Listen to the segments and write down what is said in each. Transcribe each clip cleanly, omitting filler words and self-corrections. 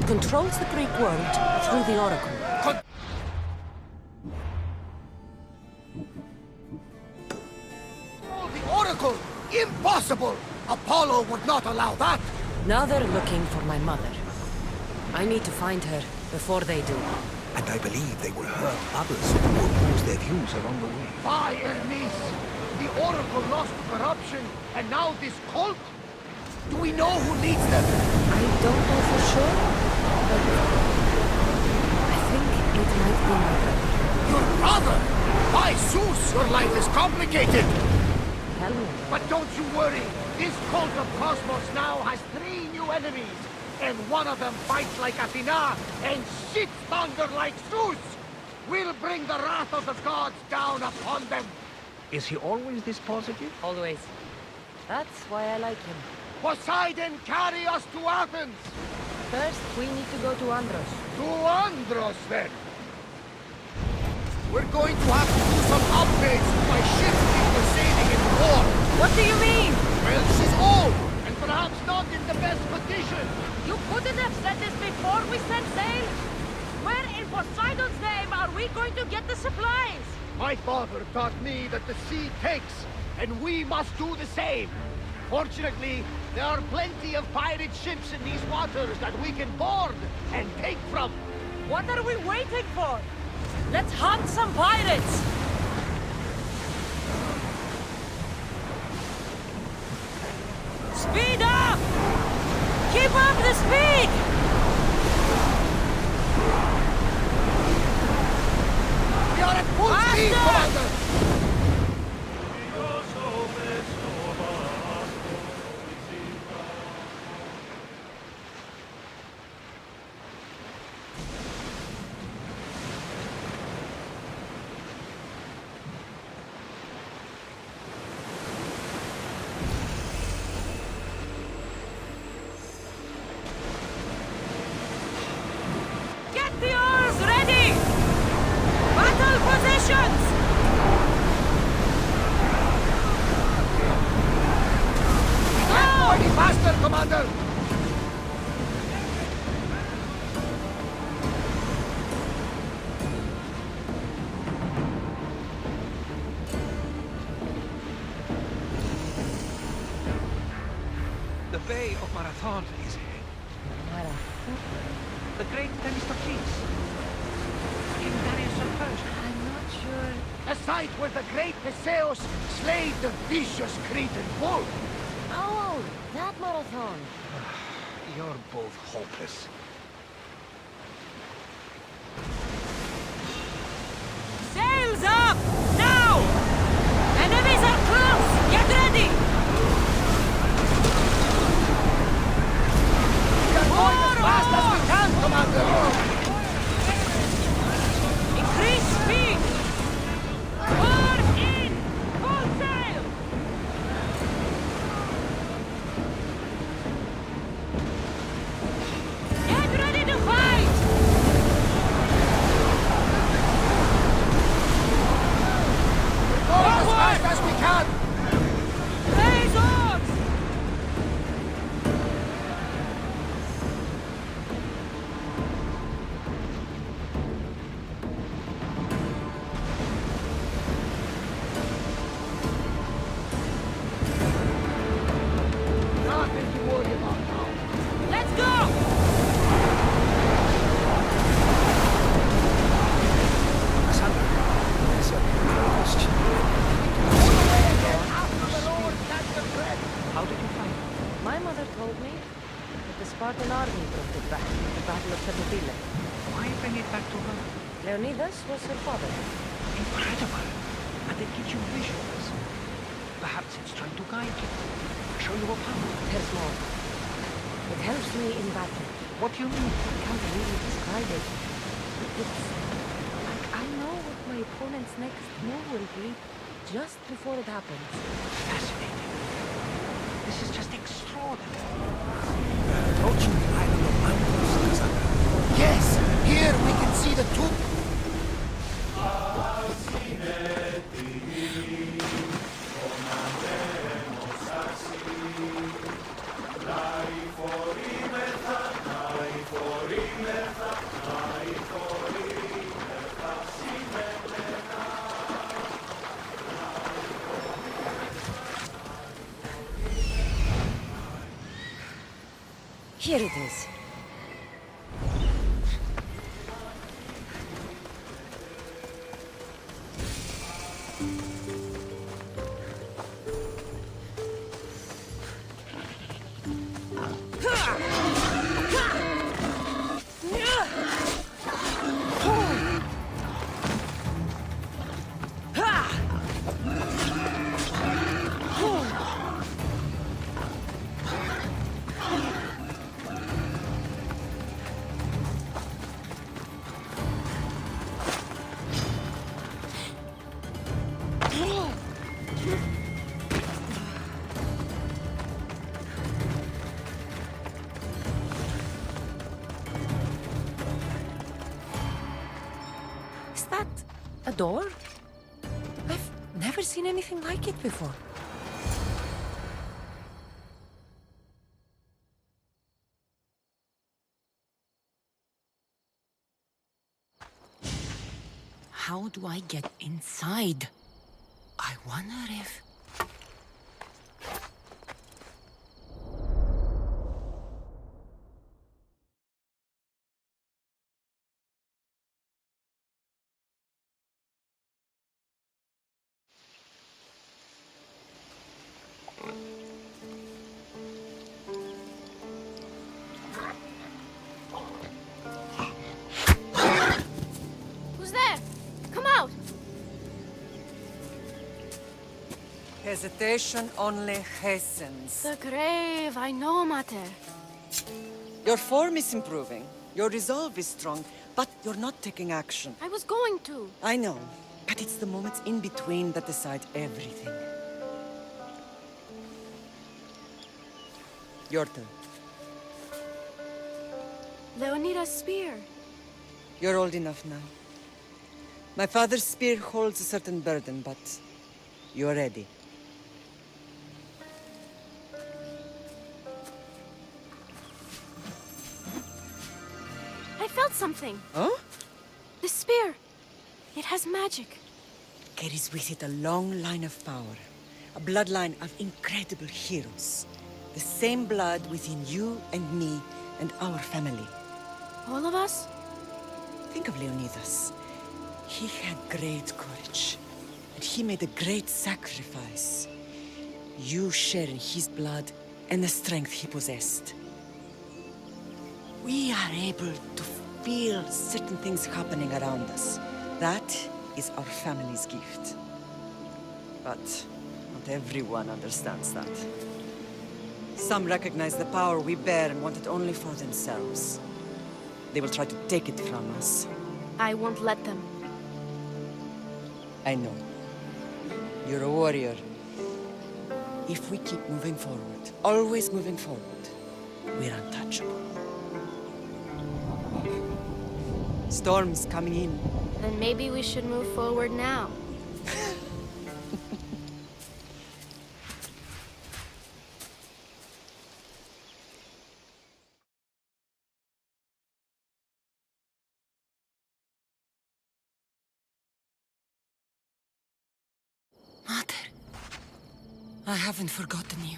It controls the Greek world through the Oracle. Oh, the Oracle! Impossible! Apollo would not allow that! Now they're looking for my mother. I need to find her before they do. And I believe they will hurt others who oppose their views along the way. By Hermes! The Oracle lost corruption, and now this cult? Do we know who leads them? I don't know for sure, but I think it might be my brother. Your brother? By Zeus, your life is complicated! Tell me. But don't you worry. This cult of Cosmos now has 3 new enemies. And one of them fights like Athena and shits thunder like Zeus. We'll bring the wrath of the gods down upon them. Is he always this positive? Always. That's why I like him. Poseidon, carry us to Athens. First, we need to go to Andros. To Andros, then. We're going to have to do some upgrades to my ship if we're sailing in war. What do you mean? Well, she's old, and perhaps not in the best condition. You couldn't have said this before we set sail? Where in Poseidon's name are we going to get the supplies? My father taught me that the sea takes, and we must do the same. Fortunately, there are plenty of pirate ships in these waters that we can board and take from. What are we waiting for? Let's hunt some pirates! Speed up! Keep up the speed! We are at full speed, Commander! Get the oars ready! Battle positions! Already faster, Commander! The Bay of Marathon is ahead. The great Themistocles. King Darius of Persia. I'm not sure... The site where the great Theseus slayed the vicious Cretan bull. Oh, that marathon. You're both hopeless. Sails up! Now! Enemies are close! Get ready! We are going as fast as we can, Commander! Increase speed! Pour in! Full sail! Get ready to fight! Going as fast as we can! Raise oars! Nothing to worry about now. Let's go! Alexander, there's a question. Pull away again after the Lord catch your breath. How did you find it? My mother told me that the Spartan army brought it back at the Battle of Thermopylae. Why bring it back to her? Leonidas was her father. Incredible. And it gives you visuals. Perhaps it's trying to guide you. Show you a power. There's more. It helps me in battle. What do you mean? I can't really describe it. It's like I know what my opponent's next move will be just before it happens. Fascinating. This is just extraordinary. Approaching the island of Andros, Alexander. Yes, here we can see the two. Here it is. Is that a door? I've never seen anything like it before. How do I get inside? I wonder if... Who's there? Come out! Hesitation only hastens. The grave, I know, Mater. Your form is improving. Your resolve is strong, but you're not taking action. I was going to. I know, but it's the moments in between that decide everything. Your turn. Leonida's spear. You're old enough now. My father's spear holds a certain burden, but you're ready. I felt something. Huh? The spear. It has magic. Carries with it a long line of power. A bloodline of incredible heroes. The same blood within you and me and our family. All of us? Think of Leonidas. He had great courage. And he made a great sacrifice. You share in his blood and the strength he possessed. We are able to feel certain things happening around us. That is our family's gift. But not everyone understands that. Some recognize the power we bear and want it only for themselves. They will try to take it from us. I won't let them. I know. You're a warrior. If we keep moving forward, always moving forward, we're untouchable. Storm's coming in. Then maybe we should move forward now. Mother, I haven't forgotten you.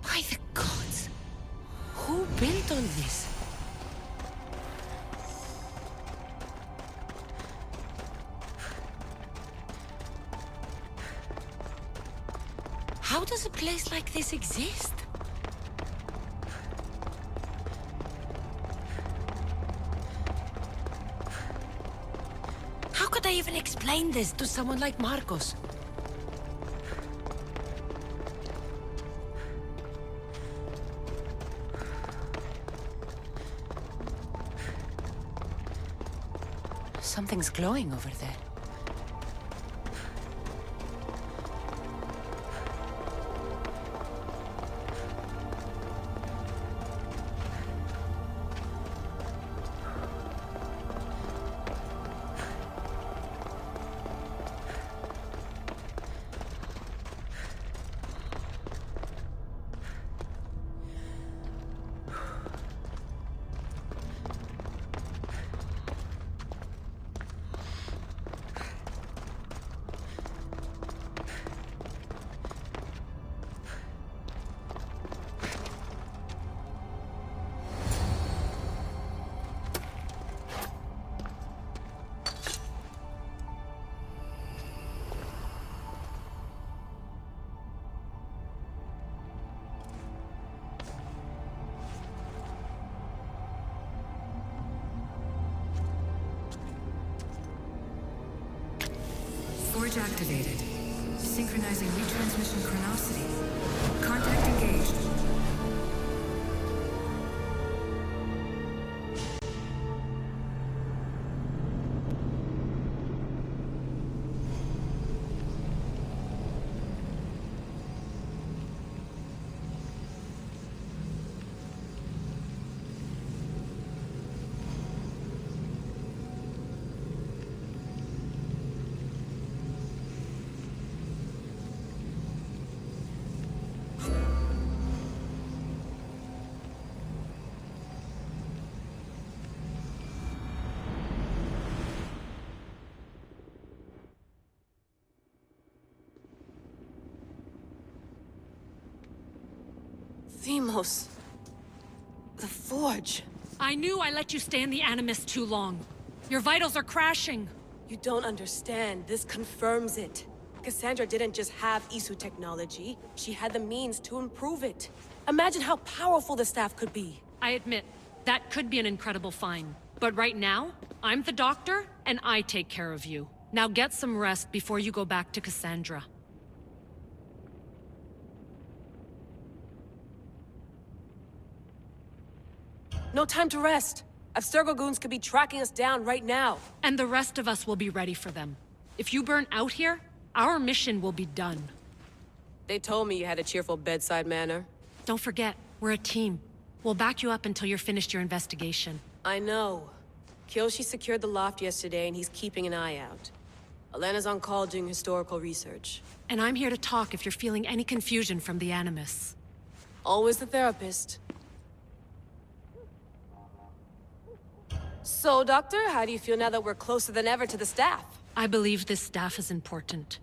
By the gods! Who built all this? How does a place like this exist? How could I even explain this to someone like Marcos? Something's glowing over there. Forge activated. Synchronizing retransmission chronicity. Contact engaged. Themos. The Forge. I knew I let you stay in the Animus too long. Your vitals are crashing. You don't understand. This confirms it. Cassandra didn't just have Isu technology. She had the means to improve it. Imagine how powerful the staff could be. I admit, that could be an incredible find. But right now, I'm the doctor, and I take care of you. Now get some rest before you go back to Cassandra. No time to rest. Abstergo goons could be tracking us down right now. And the rest of us will be ready for them. If you burn out here, our mission will be done. They told me you had a cheerful bedside manner. Don't forget, we're a team. We'll back you up until you're finished your investigation. I know. Kyoshi secured the loft yesterday and he's keeping an eye out. Elena's on call doing historical research. And I'm here to talk if you're feeling any confusion from the Animus. Always the therapist. So, Doctor, how do you feel now that we're closer than ever to the staff? I believe this staff is important.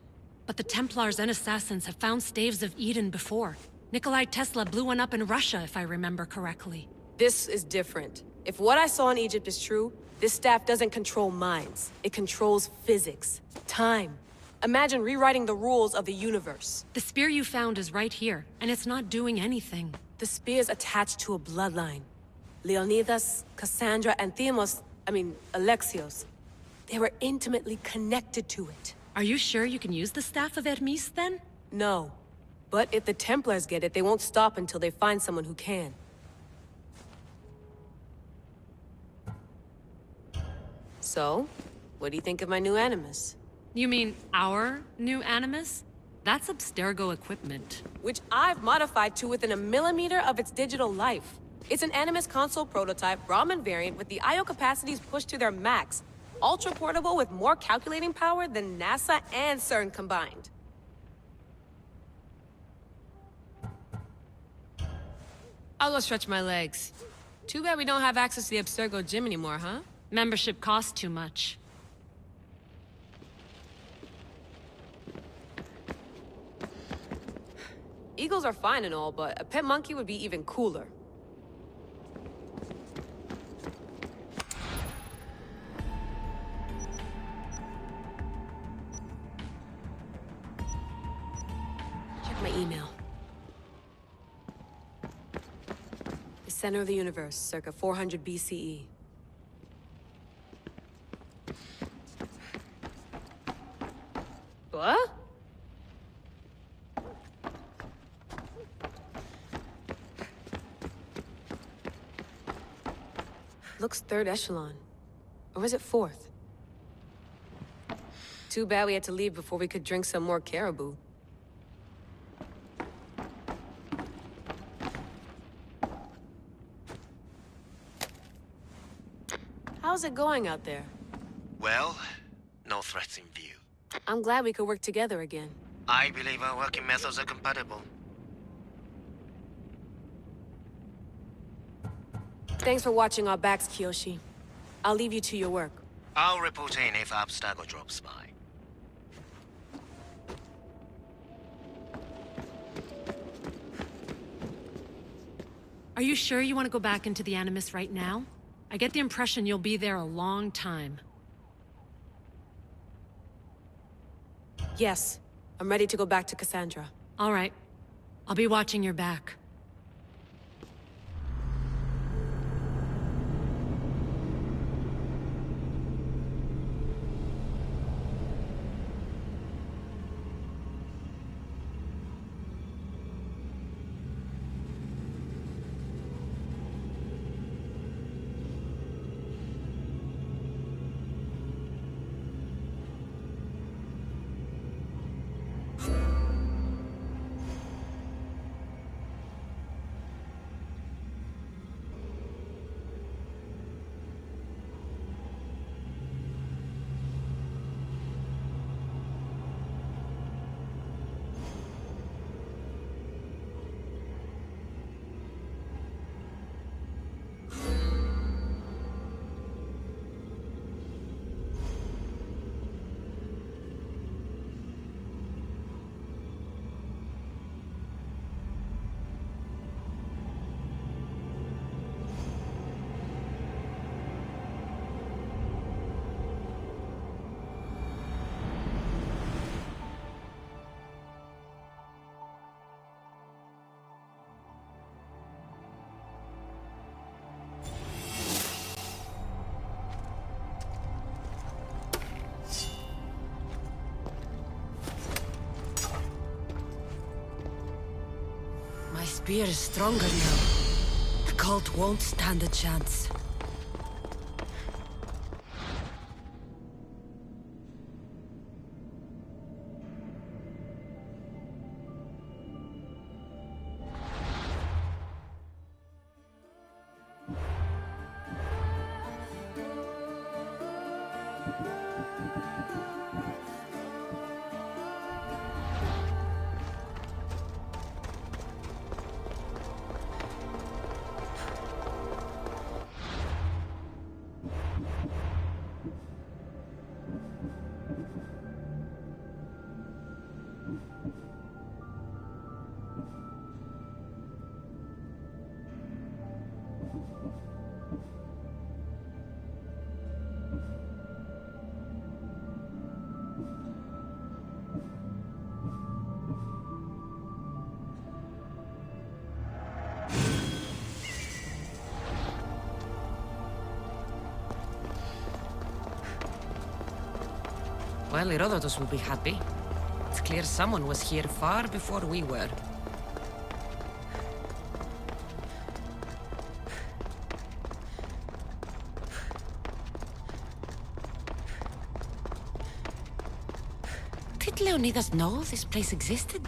But the Templars and Assassins have found staves of Eden before. Nikolai Tesla blew one up in Russia, if I remember correctly. This is different. If what I saw in Egypt is true, this staff doesn't control minds. It controls physics, time. Imagine rewriting the rules of the universe. The spear you found is right here, and it's not doing anything. The spear's attached to a bloodline. Leonidas, Cassandra, and Alexios. They were intimately connected to it. Are you sure you can use the Staff of Hermes, then? No. But if the Templars get it, they won't stop until they find someone who can. So, what do you think of my new Animus? You mean our new Animus? That's Abstergo equipment. Which I've modified to within a millimeter of its digital life. It's an Animus console prototype, Brahmin variant with the I/O capacities pushed to their max. Ultra portable with more calculating power than NASA and CERN combined. I'll go stretch my legs. Too bad we don't have access to the Abstergo gym anymore, huh? Membership costs too much. Eagles are fine and all, but a pet monkey would be even cooler. Check my email. The center of the universe, circa 400 BCE. What? Looks third echelon. Or is it fourth? Too bad we had to leave before we could drink some more caribou. How's it going out there? Well, no threats in view. I'm glad we could work together again. I believe our working methods are compatible. Thanks for watching our backs, Kiyoshi. I'll leave you to your work. I'll report in if Abstergo drops by. Are you sure you want to go back into the Animus right now? I get the impression you'll be there a long time. Yes, I'm ready to go back to Cassandra. All right. I'll be watching your back. My spear is stronger now. The cult won't stand a chance. Well, Herodotus will be happy. It's clear someone was here far before we were. Did Leonidas know this place existed?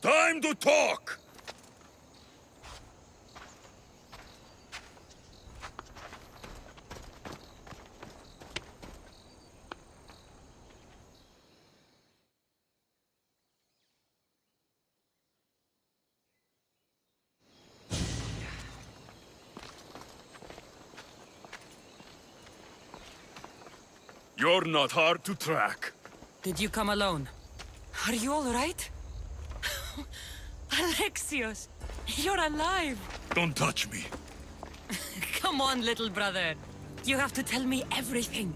Time to talk! You're not hard to track. Did you come alone? Are you all right? Alexios, you're alive! Don't touch me. Come on, little brother. You have to tell me everything.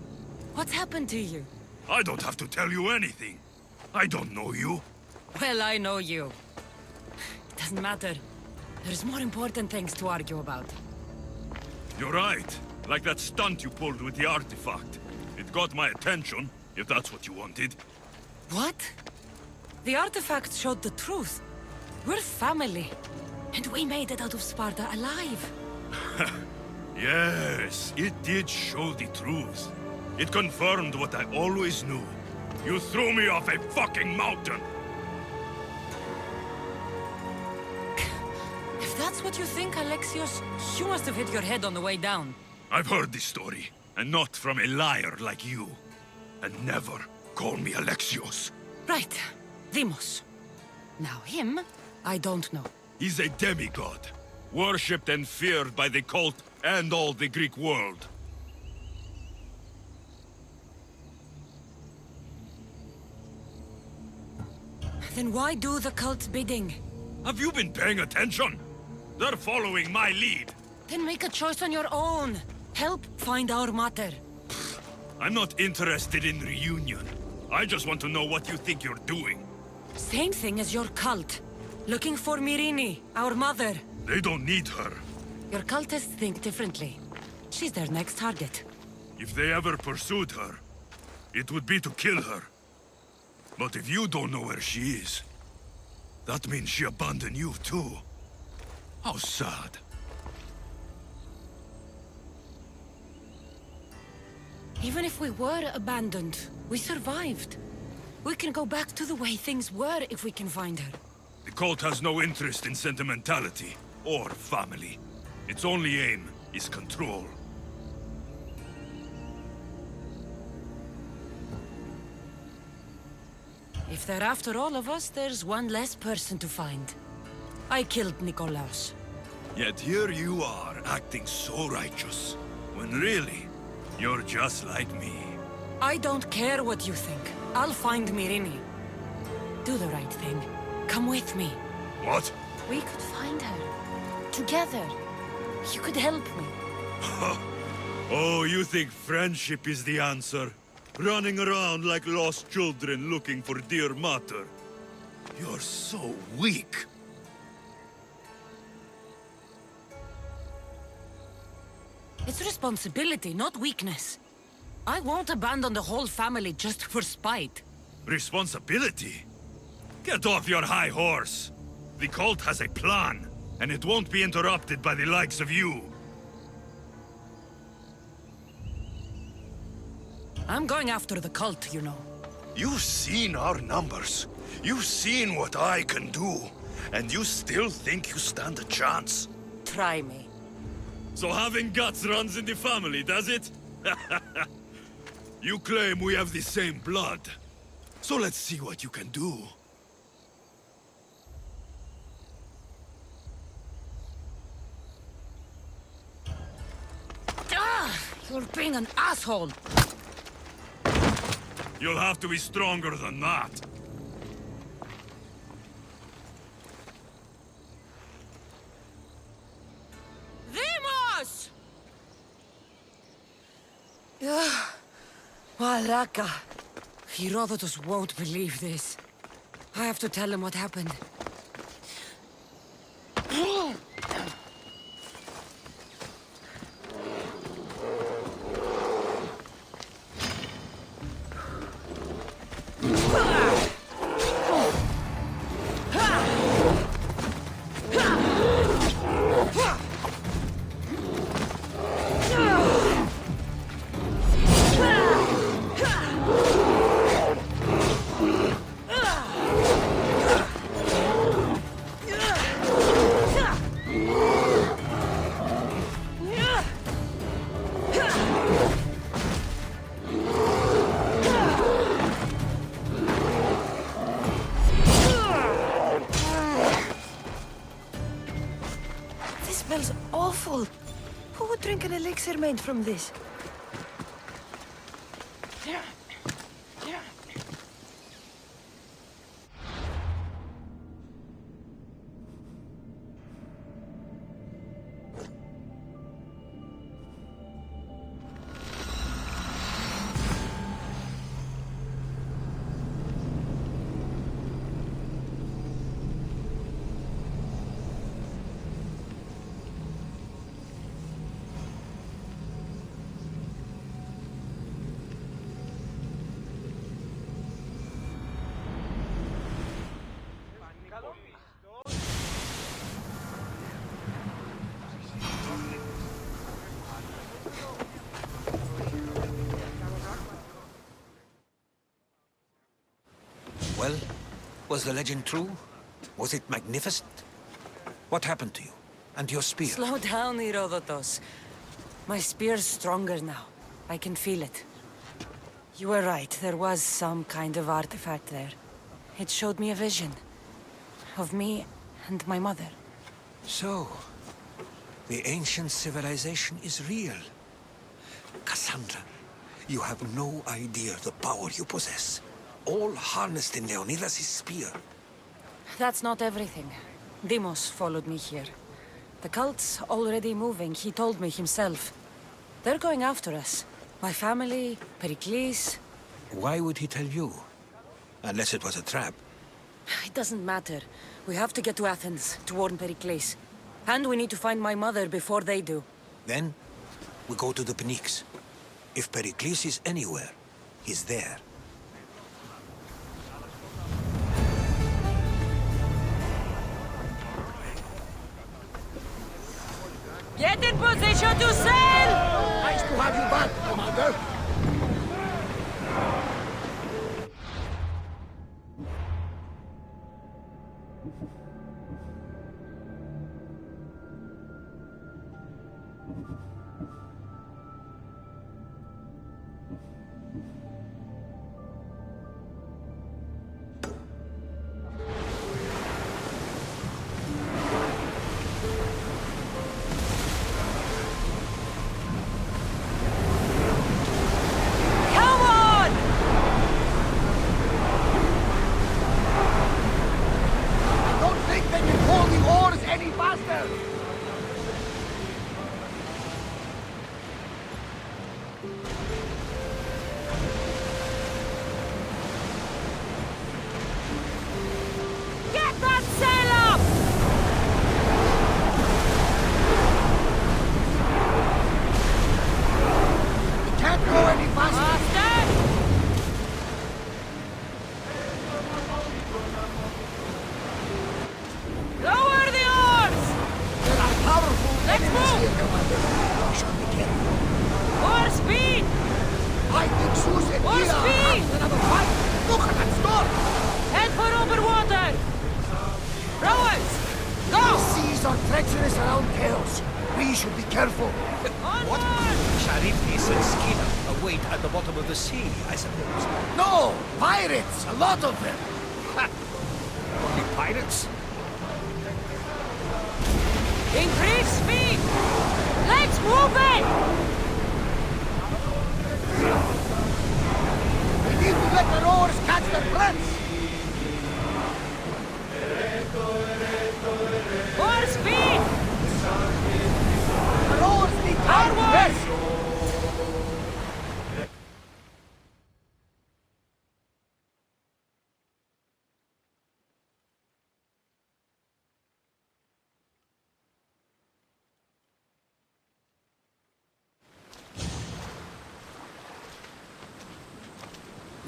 What's happened to you? I don't have to tell you anything. I don't know you. Well, I know you. It doesn't matter. There's more important things to argue about. You're right. Like that stunt you pulled with the artifact. It got my attention, if that's what you wanted. What? The artifact showed the truth. We're family. And we made it out of Sparta alive. Yes, it did show the truth. It confirmed what I always knew. You threw me off a fucking mountain! If that's what you think, Alexios, you must have hit your head on the way down. I've heard this story, and not from a liar like you. And never call me Alexios. Right. Deimos. Now him, I don't know. He's a demigod, worshipped and feared by the cult and all the Greek world. Then why do the cult's bidding? Have you been paying attention? They're following my lead. Then make a choice on your own. Help find our mater. I'm not interested in reunion. I just want to know what you think you're doing. Same thing as your cult. Looking for Myrine, our mother. They don't need her. Your cultists think differently. She's their next target. If they ever pursued her, it would be to kill her. But if you don't know where she is, that means she abandoned you too. How sad. Even if we were abandoned, we survived. We can go back to the way things were if we can find her. The cult has no interest in sentimentality or family. Its only aim is control. If they're after all of us, there's one less person to find. I killed Nikolaos. Yet here you are, acting so righteous, when really, you're just like me. I don't care what you think. I'll find Myrine. Do the right thing. Come with me. What? We could find her. Together. You could help me. Oh, you think friendship is the answer? Running around like lost children looking for dear mater. You're so weak. It's responsibility, not weakness. I won't abandon the whole family just for spite. Responsibility? Get off your high horse. The cult has a plan, and it won't be interrupted by the likes of you. I'm going after the cult, you know. You've seen our numbers. You've seen what I can do. And you still think you stand a chance? Try me. So having guts runs in the family, does it? You claim we have the same blood. So let's see what you can do. Ah! You're being an asshole! You'll have to be stronger than that. Deimos! Malaka. Herodotus won't believe this. I have to tell him what happened. Smells awful. Who would drink an elixir made from this? Well, was the legend true? Was it magnificent? What happened to you? And your spear? Slow down, Herodotus. My spear's stronger now. I can feel it. You were right, there was some kind of artifact there. It showed me a vision. Of me and my mother. So, the ancient civilization is real. Cassandra, you have no idea the power you possess. All harnessed in Leonidas' spear. That's not everything. Deimos followed me here. The cult's already moving, he told me himself. They're going after us. My family, Pericles. Why would he tell you? Unless it was a trap. It doesn't matter. We have to get to Athens to warn Pericles. And we need to find my mother before they do. Then, we go to the Pnyx. If Pericles is anywhere, he's there. Get in position to sail! Nice to have you back, Commander.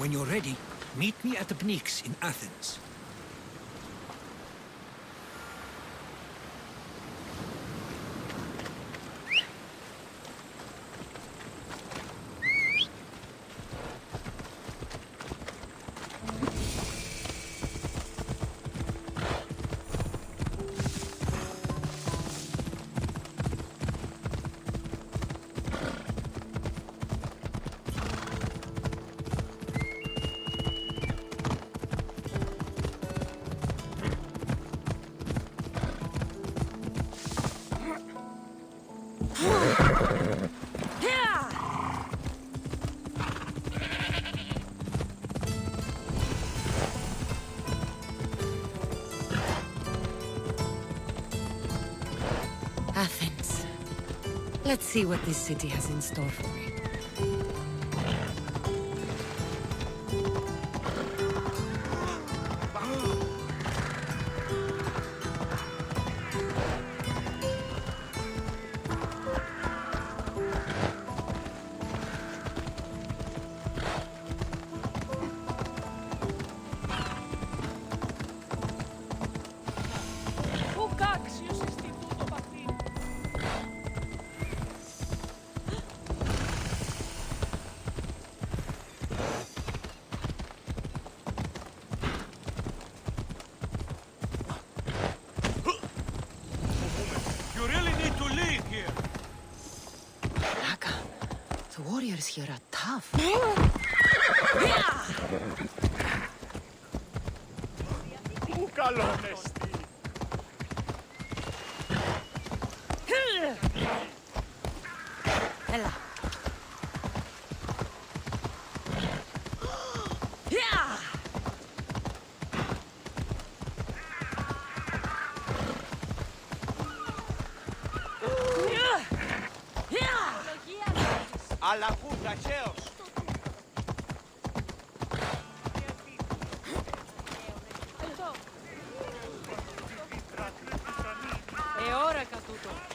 When you're ready, meet me at the Pnyx in Athens. Athens. Let's see what this city has in store for me. warriors here are tough. Ella. Alla puta, Cheos! E ora caduto.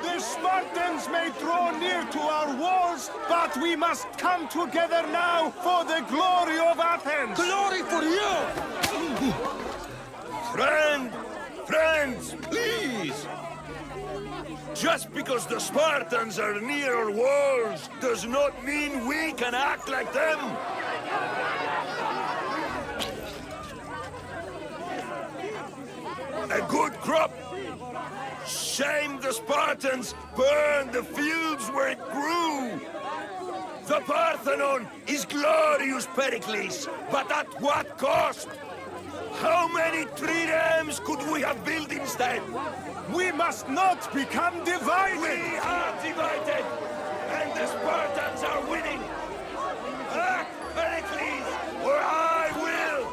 The Spartans may draw near to our walls, but we must come together now for the glory of Athens! Glory for you! Friends, please! Just because the Spartans are near our walls does not mean we can act like them! A good crop! Shame the Spartans burned the fields where it grew! The Parthenon is glorious, Pericles, but at what cost? How many triremes could we have built instead? We must not become divided! We are divided, and the Spartans are winning! Act, Pericles, or I will!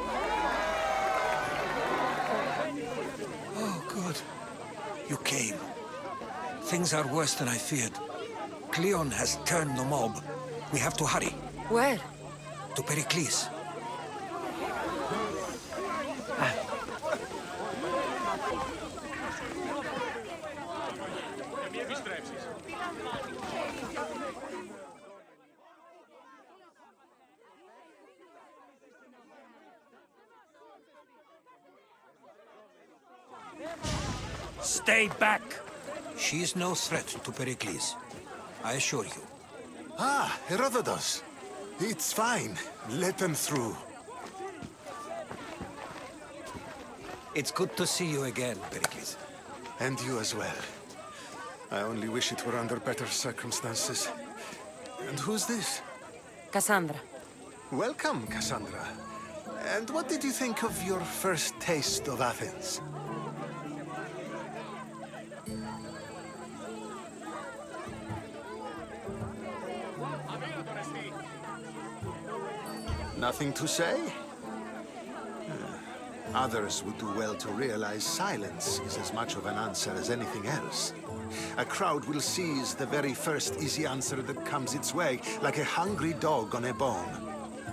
Oh, good. You came. Things are worse than I feared. Cleon has turned the mob. We have to hurry. Where? To Pericles. Stay back! She is no threat to Pericles. I assure you. Ah, Herodotus. It's fine. Let them through. It's good to see you again, Pericles. And you as well. I only wish it were under better circumstances. And who's this? Cassandra. Welcome, Cassandra. And what did you think of your first taste of Athens? Nothing to say? Others would do well to realize silence is as much of an answer as anything else. A crowd will seize the very first easy answer that comes its way, like a hungry dog on a bone.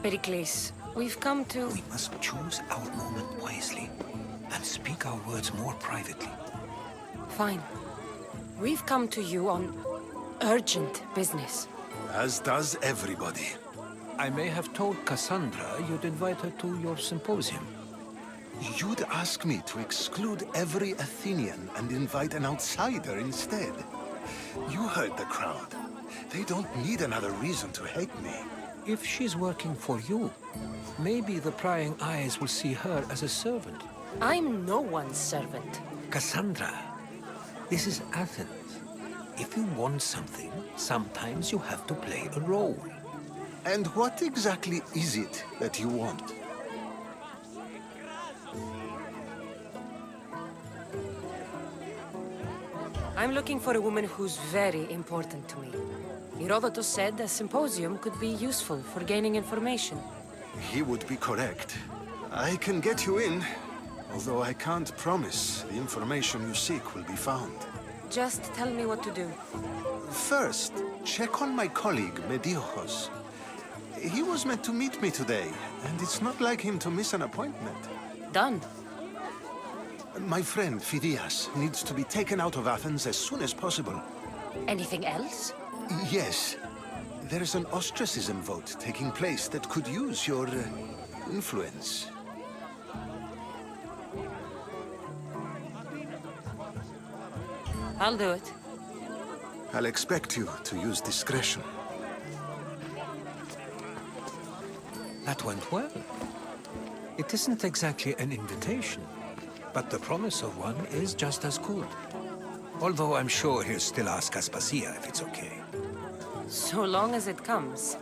Pericles, we've come to... We must choose our moment wisely, and speak our words more privately. Fine. We've come to you on urgent business. As does everybody. I may have told Cassandra you'd invite her to your symposium. You'd ask me to exclude every Athenian and invite an outsider instead. You heard the crowd. They don't need another reason to hate me. If she's working for you, maybe the prying eyes will see her as a servant. I'm no one's servant. Cassandra, this is Athens. If you want something, sometimes you have to play a role. And what exactly is it that you want? I'm looking for a woman who's very important to me. Herodotus said a symposium could be useful for gaining information. He would be correct. I can get you in, although I can't promise the information you seek will be found. Just tell me what to do. First, check on my colleague, Mediochos. He was meant to meet me today, and it's not like him to miss an appointment. Done. My friend, Phidias, needs to be taken out of Athens as soon as possible. Anything else? Yes. There's an ostracism vote taking place that could use your influence. I'll do it. I'll expect you to use discretion. That went well. It isn't exactly an invitation, but the promise of one is just as good. Although I'm sure he'll still ask Aspasia if it's okay. So long as it comes.